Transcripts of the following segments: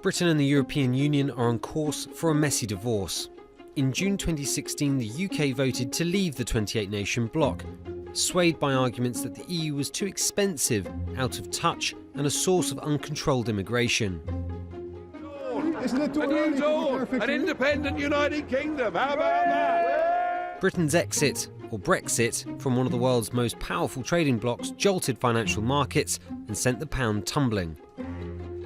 Britain and the European Union are on course for a messy divorce. In June 2016, the UK voted to leave the 28-nation bloc, swayed by arguments that the EU was too expensive, out of touch, and a source of uncontrolled immigration. Isn't it too early? An independent United Kingdom, how about that? Britain's exit, or Brexit, from one of the world's most powerful trading blocs jolted financial markets and sent the pound tumbling.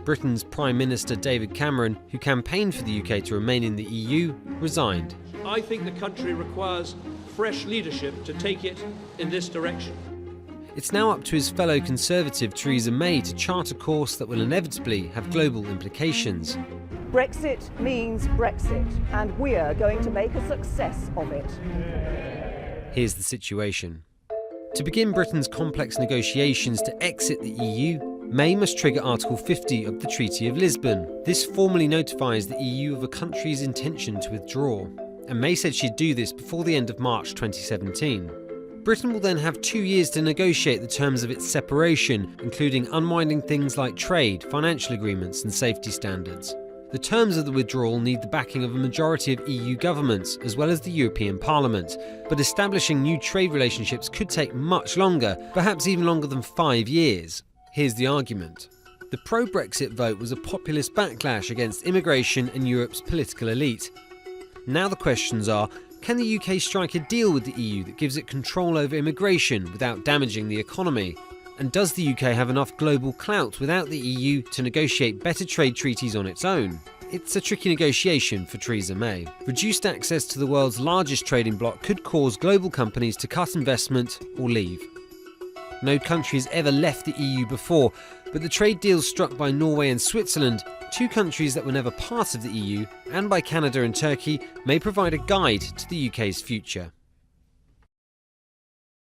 Britain's Prime Minister David Cameron, who campaigned for the UK to remain in the EU, resigned. I think the country requires fresh leadership to take it in this direction. It's now up to his fellow Conservative Theresa May to chart a course that will inevitably have global implications. Brexit means Brexit, and we're going to make a success of it. Here's the situation. To begin Britain's complex negotiations to exit the EU, May must trigger Article 50 of the Treaty of Lisbon. This formally notifies the EU of a country's intention to withdraw, and May said she'd do this before the end of March 2017. Britain will then have 2 years to negotiate the terms of its separation, including unwinding things like trade, financial agreements and safety standards. The terms of the withdrawal need the backing of a majority of EU governments, as well as the European Parliament, but establishing new trade relationships could take much longer, perhaps even longer than 5 years. Here's the argument. The pro-Brexit vote was a populist backlash against immigration and Europe's political elite. Now the questions are, can the UK strike a deal with the EU that gives it control over immigration without damaging the economy? And does the UK have enough global clout without the EU to negotiate better trade treaties on its own? It's a tricky negotiation for Theresa May. Reduced access to the world's largest trading bloc could cause global companies to cut investment or leave. No country has ever left the EU before, but the trade deals struck by Norway and Switzerland, two countries that were never part of the EU, and by Canada and Turkey, may provide a guide to the UK's future.